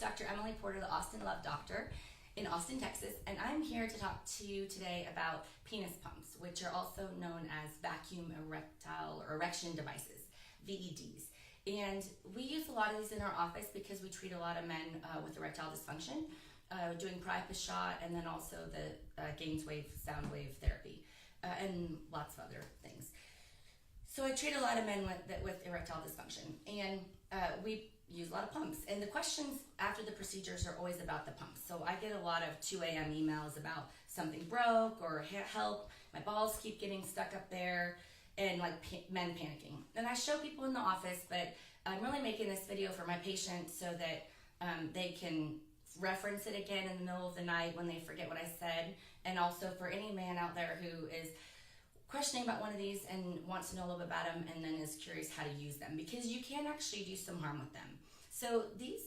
Dr. Emily Porter, the Austin Love Doctor in Austin, Texas, and I'm here to talk to you today about penis pumps, which are also known as vacuum erectile or erection devices, VEDs. And we use a lot of these in our office because we treat a lot of men with erectile dysfunction, doing priapus shot, and then also the gains wave, sound wave therapy, and lots of other things. So I treat a lot of men with erectile dysfunction, and we use a lot of pumps. And the questions after the procedures are always about the pumps. So I get a lot of 2 a.m. emails about something broke or help, my balls keep getting stuck up there, and like men panicking. And I show people in the office, but I'm really making this video for my patients so that they can reference it again in the middle of the night when they forget what I said, and also for any man out there who is questioning about one of these and wants to know a little bit about them and then is curious how to use them, because you can actually do some harm with them. So these,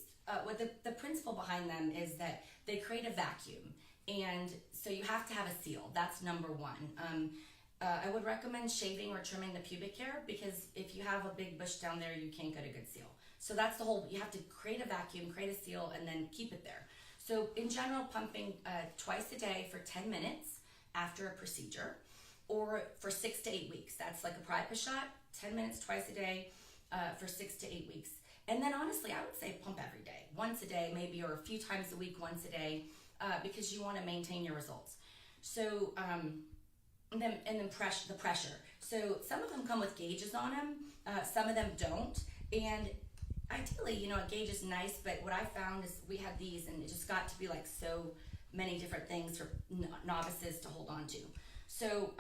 what the principle behind them is that they create a vacuum, and so you have to have a seal. That's number one. I would recommend shaving or trimming the pubic hair, because if you have a big bush down there, you can't get a good seal. So that's the whole, you have to create a vacuum, create a seal, and then keep it there. So in general, pumping twice a day for 10 minutes after a procedure, or for 6 to 8 weeks. That's like a priapus shot, 10 minutes twice a day for 6 to 8 weeks. And then honestly, I would say pump every day, once a day maybe, or a few times a week, once a day, because you want to maintain your results. So, and then the pressure. So some of them come with gauges on them, some of them don't. And ideally, a gauge is nice, but what I found is we had these and it just got to be like so many different things for novices to hold on to. So,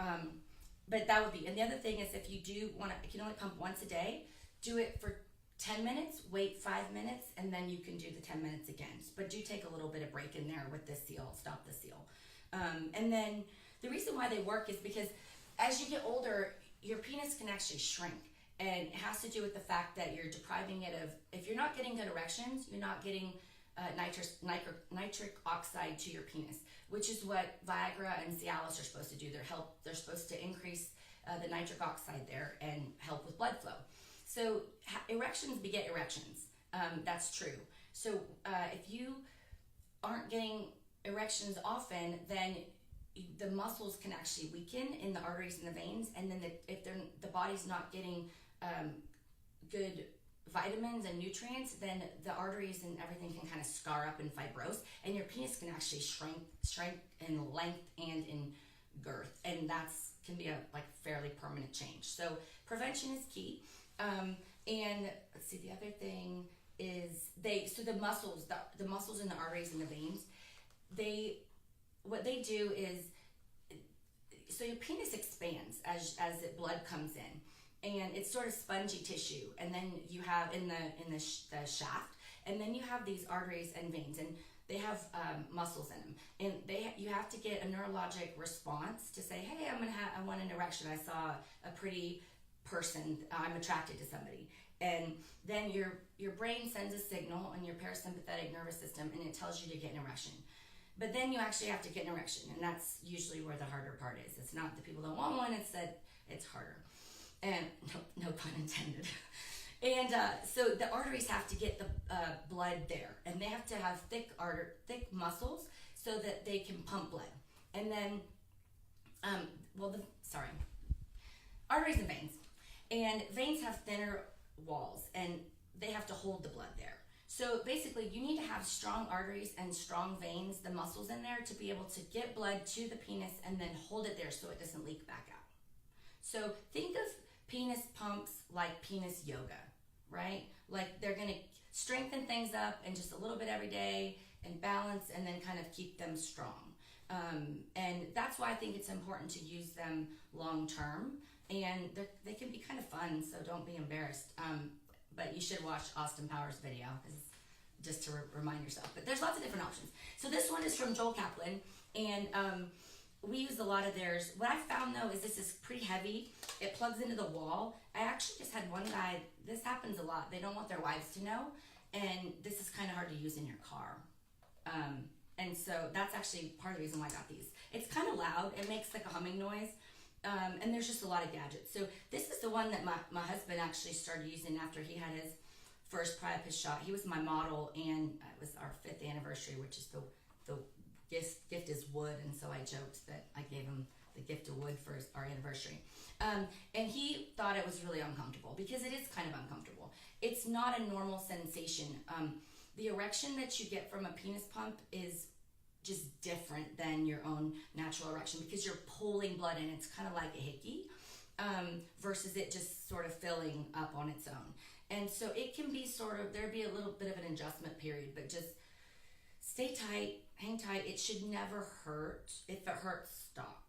but that would be, and the other thing is if you do want to, you can only pump once a day, do it for 10 minutes, wait 5 minutes, and then you can do the 10 minutes again. But do take a little bit of break in there with the seal, stop the seal. And then the reason why they work is because as you get older, your penis can actually shrink. And it has to do with the fact that you're depriving it of, if you're not getting good erections, you're not getting nitric oxide to your penis, which is what Viagra and Cialis are supposed to do. They're supposed to increase the nitric oxide there and help with blood flow. So erections beget erections. That's true. So if you aren't getting erections often, then the muscles can actually weaken in the arteries and the veins, and then if the body's not getting good vitamins and nutrients, then the arteries and everything can kind of scar up and fibrose, and your penis can actually shrink in length and in girth, and that's can be a fairly permanent change. So prevention is key. And let's see, the other thing is the muscles in the arteries and the veins, what they do is, so your penis expands as the blood comes in, and it's sort of spongy tissue, and then you have in the shaft, and then you have these arteries and veins, and they have muscles in them, and you have to get a neurologic response to say, hey, I want an erection, I saw a pretty person, I'm attracted to somebody. And then your brain sends a signal in your parasympathetic nervous system, and it tells you to get an erection. But then you actually have to get an erection, and that's usually where the harder part is. It's not that people don't want one, it's that it's harder. And no pun intended. And so the arteries have to get the blood there, and they have to have thick muscles so that they can pump blood. And then, arteries and veins. And veins have thinner walls, and they have to hold the blood there. So basically, you need to have strong arteries and strong veins, the muscles in there, to be able to get blood to the penis and then hold it there so it doesn't leak back out. So think of penis pumps like penis yoga, right? Like they're going to strengthen things up and just a little bit every day and balance, and then kind of keep them strong. And that's why I think it's important to use them long term. And they can be kind of fun, so don't be embarrassed. But you should watch Austin Powers' video just to remind yourself. But there's lots of different options. So this one is from Kaplan, and we use a lot of theirs. What I found though is this is pretty heavy. It plugs into the wall. I actually just had one guy, this happens a lot, they don't want their wives to know, and this is kind of hard to use in your car. And so that's actually part of the reason why I got these. It's kind of loud, it makes like a humming noise. And there's just a lot of gadgets. So this is the one that my husband actually started using after he had his first priapus shot. He was my model, and it was our 5th anniversary, which is the gift is wood, and so I joked that I gave him the gift of wood for our anniversary. And he thought it was really uncomfortable because it is kind of uncomfortable. It's not a normal sensation. The erection that you get from a penis pump is just different than your own natural erection because you're pulling blood in. It's kind of like a hickey, versus it just sort of filling up on its own. And so it can be there'd be a little bit of an adjustment period, but just stay tight, hang tight. It should never hurt. If it hurts, stop.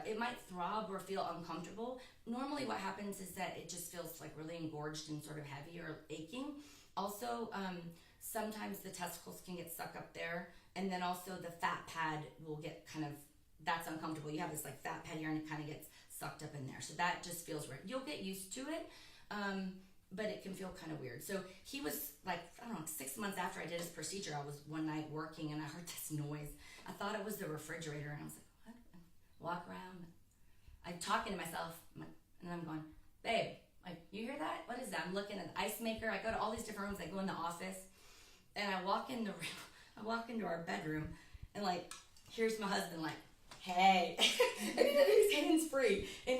It might throb or feel uncomfortable. Normally what happens is that it just feels like really engorged and sort of heavy or aching. Also, sometimes the testicles can get stuck up there, and then also the fat pad will get that's uncomfortable. You have this like fat pad here and it kind of gets sucked up in there. So that just feels weird. You'll get used to it, but it can feel kind of weird. So he was like, I don't know, 6 months after I did his procedure, I was one night working and I heard this noise. I thought it was the refrigerator, and I was like, what? Walk around. I'm talking to myself, and I'm going, babe, like, you hear that? What is that? I'm looking at the ice maker. I go to all these different rooms. I go in the office, and I walk into our bedroom, and like, here's my husband, like, hey, and he did his hands free, and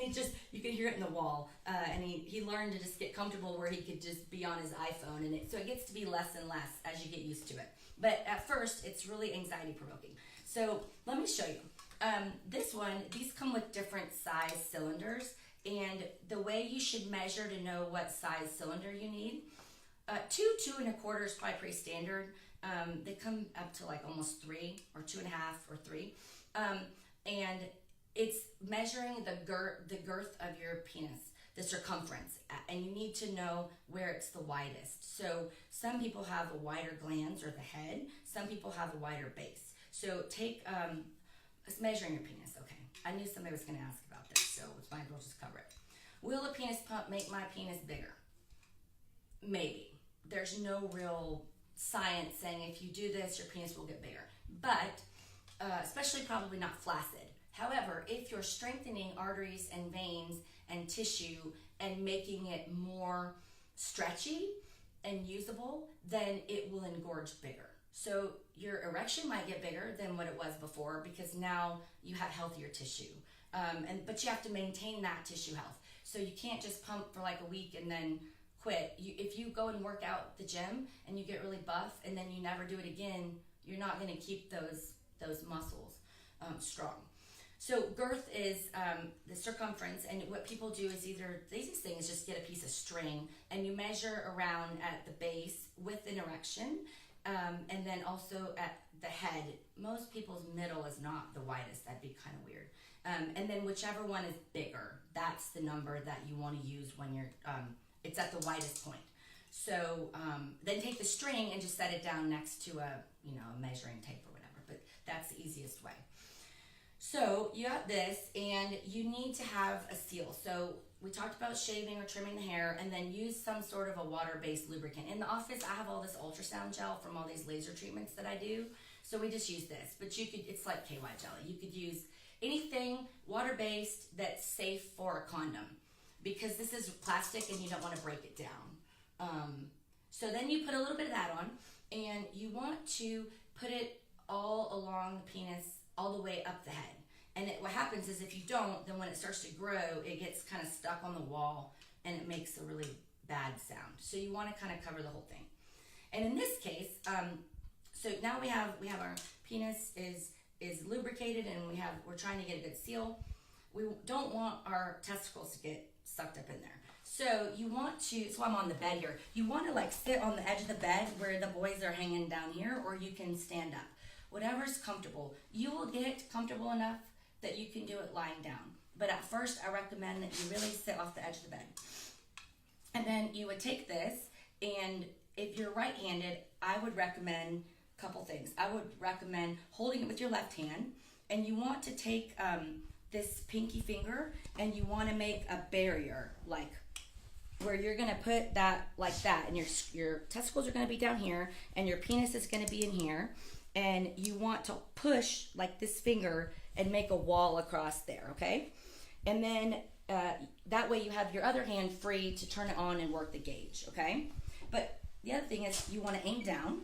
you could hear it in the wall, and he learned to just get comfortable where he could just be on his iPhone, and so it gets to be less and less as you get used to it. But at first, it's really anxiety provoking. So let me show you. These come with different size cylinders, and the way you should measure to know what size cylinder you need, 2 1/4 is probably pretty standard. They come up to like almost 3 or 2.5 or 3. And it's measuring the girth of your penis, the circumference, and you need to know where it's the widest. So some people have a wider glans or the head, some people have a wider base. So it's measuring your penis. Okay, I knew somebody was going to ask about this, so might as well just cover it. Will a penis pump make my penis bigger? Maybe. There's no real science saying if you do this, your penis will get bigger. But especially probably not flaccid. However, if you're strengthening arteries and veins and tissue and making it more stretchy and usable, then it will engorge bigger. So your erection might get bigger than what it was before because now you have healthier tissue. But you have to maintain that tissue health. So you can't just pump for like a week and then quit. If you go and work out at the gym and you get really buff and then you never do it again, you're not going to keep those muscles strong. So girth is the circumference, and what people do is either, the easiest thing is just get a piece of string and you measure around at the base with an erection, and then also at the head. Most people's middle is not the widest. That'd be kind of weird. And then whichever one is bigger, that's the number that you want to use when you're it's at the widest point. So then take the string and just set it down next to a measuring tape or whatever, but that's the easiest way. So you got this, and you need to have a seal. So we talked about shaving or trimming the hair, and then use some sort of a water-based lubricant. In the office, I have all this ultrasound gel from all these laser treatments that I do, so we just use this. But it's like KY jelly. You could use anything water-based that's safe for a condom, because this is plastic and you don't want to break it down. So then you put a little bit of that on, and you want to put it all along the penis, all the way up the head. And what happens is if you don't, then when it starts to grow, it gets kind of stuck on the wall and it makes a really bad sound. So you want to kind of cover the whole thing. And in this case, so now we have our penis is lubricated, and we're trying to get a good seal. We don't want our testicles to get sucked up in there. So you want to, so I'm on the bed here. You want to like sit on the edge of the bed where the boys are hanging down here, or you can stand up. Whatever's comfortable. You will get comfortable enough that you can do it lying down. But at first, I recommend that you really sit off the edge of the bed. And then you would take this, and if you're right-handed, I would recommend a couple things. I would recommend holding it with your left hand, and you want to take this pinky finger, and you want to make a barrier, like where you're going to put that like that, and your testicles are going to be down here, and your penis is going to be in here, and you want to push like this finger and make a wall across there, okay? And then that way you have your other hand free to turn it on and work the gauge, okay? But the other thing is you want to aim down.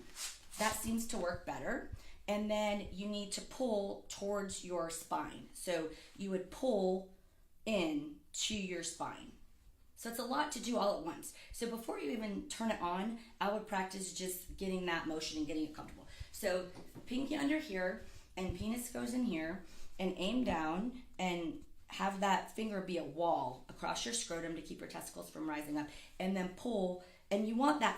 That seems to work better. And then you need to pull towards your spine. So you would pull in to your spine. So it's a lot to do all at once. So before you even turn it on, I would practice just getting that motion and getting it comfortable. So pinky under here, and penis goes in here, and aim down, and have that finger be a wall across your scrotum to keep your testicles from rising up, and then pull, and you want the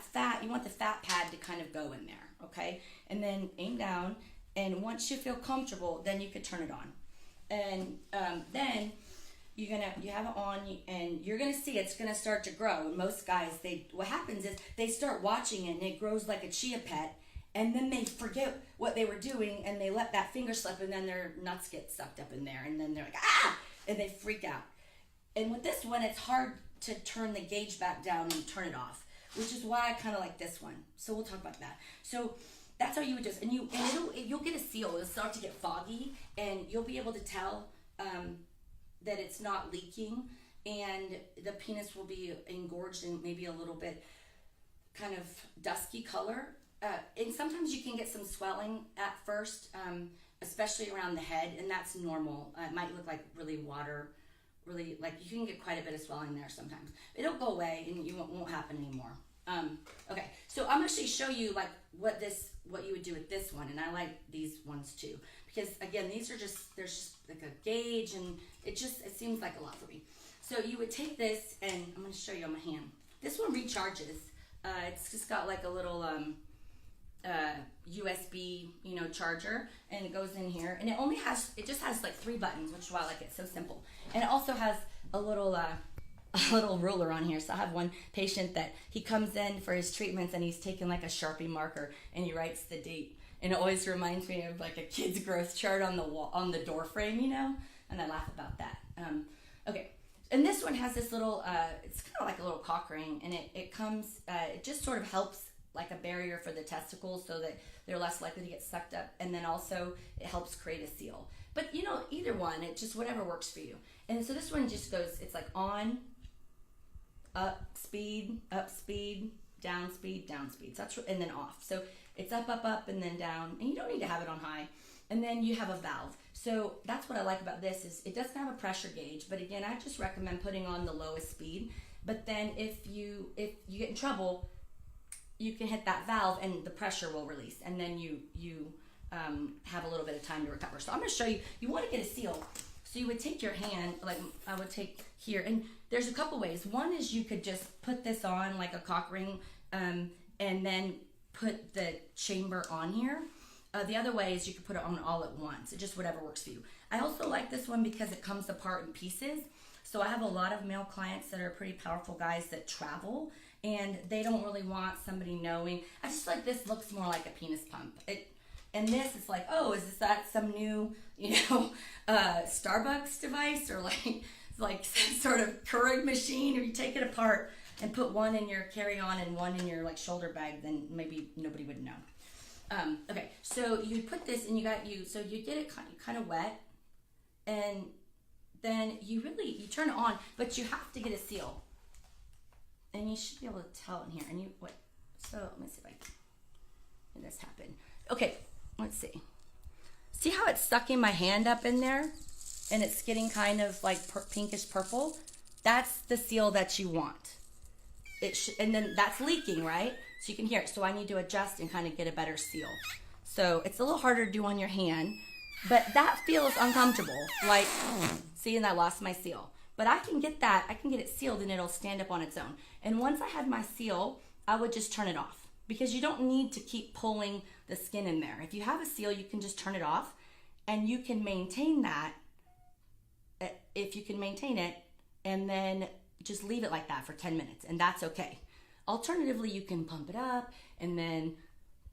fat pad to kind of go in there, okay? And then aim down, and once you feel comfortable, then you could turn it on. And then you have it on, and you're gonna see it's gonna start to grow. And most guys, what happens is they start watching it, and it grows like a chia pet, and then they forget what they were doing, and they let that finger slip, and then their nuts get sucked up in there, and then they're like, ah, and they freak out. And with this one, it's hard to turn the gauge back down and turn it off, which is why I kind of like this one. So we'll talk about that. So that's how you would just, and you'll get a seal. It'll start to get foggy, and you'll be able to tell that it's not leaking, and the penis will be engorged and maybe a little bit kind of dusky color. And sometimes you can get some swelling at first, especially around the head, and that's normal. It might look like really like you can get quite a bit of swelling there sometimes. It'll go away, and it won't happen anymore. Okay, so I'm actually show you like what you would do with this one, and I like these ones too, because again, there's just like a gauge, and it seems like a lot for me. So you would take this, and I'm going to show you on my hand. This one recharges. It's just got like a little USB, charger, and it goes in here, and it just has like 3 buttons, which is why I like it. So simple. And it also has a little ruler on here. So I have one patient that he comes in for his treatments, and he's taking like a Sharpie marker, and he writes the date, and it always reminds me of like a kid's growth chart on the wall, on the door frame, and I laugh about that. Okay. And this one has this little, it's kind of like a little cock ring, and it comes, it just sort of helps like a barrier for the testicles so that they're less likely to get sucked up, and then also it helps create a seal. But either one, it just whatever works for you. And so this one just goes, it's like on, up speed, down speed, down speed. So that's, and then off. So it's up, and then down, and you don't need to have it on high. And then you have a valve. So that's what I like about this is it doesn't have a pressure gauge, but again, I just recommend putting on the lowest speed. But then if you get in trouble, you can hit that valve and the pressure will release, and then you have a little bit of time to recover. So I'm going to show you. You want to get a seal. So you would take your hand, like I would take here, and there's a couple ways. One is you could just put this on like a cock ring, and then put the chamber on here. The other way is you could put it on all at once. It just whatever works for you. I also like this one because it comes apart in pieces. So I have a lot of male clients that are pretty powerful guys that travel, and they don't really want somebody knowing. I just like this looks more like a penis pump. And this is like, oh, is that some new, Starbucks device, or like some sort of Keurig machine, or you take it apart and put one in your carry-on and one in your like shoulder bag, then maybe nobody would know. Okay, so you put this, and so you get it kind of wet, and then you turn it on, but you have to get a seal, and you should be able to tell in here. And so let me see if I can this happen. Okay, let's see. See how it's sucking my hand up in there, and it's getting kind of like pinkish purple? That's the seal that you want. And then that's leaking, right? So you can hear it. So I need to adjust and kind of get a better seal. So it's a little harder to do on your hand, but that feels uncomfortable. Like, see, and I lost my seal. But I can get it sealed, and it'll stand up on its own. And once I had my seal, I would just turn it off, because you don't need to keep pulling the skin in there. If you have a seal, you can just turn it off, and you can maintain that if you can maintain it, and then just leave it like that for 10 minutes, and that's okay. Alternatively, you can pump it up and then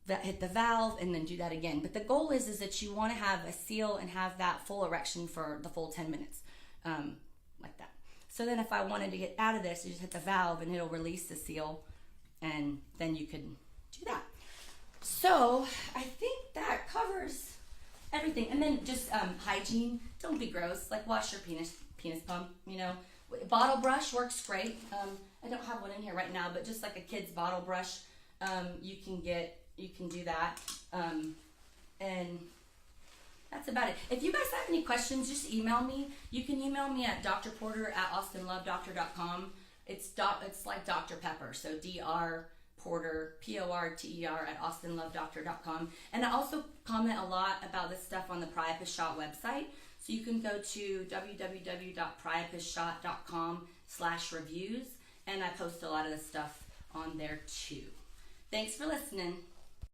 hit the valve and then do that again. But the goal is that you want to have a seal and have that full erection for the full 10 minutes, like that. So then if I wanted to get out of this, you just hit the valve and it'll release the seal, and then you can do that. So I think that covers everything. And then just hygiene. Don't be gross. Like wash your penis pump, Bottle brush works great. I don't have one in here right now, but just like a kid's bottle brush you can do that. And that's about it. If you guys have any questions, just email me. You can email me at drporter@austinlovedoctor.com. It's like Dr. Pepper, so Dr. Porter, Porter @austinlovedoctor.com. And I also comment a lot about this stuff on the Priapus Shot website. So you can go to www.priapusshot.com/reviews, and I post a lot of this stuff on there too. Thanks for listening.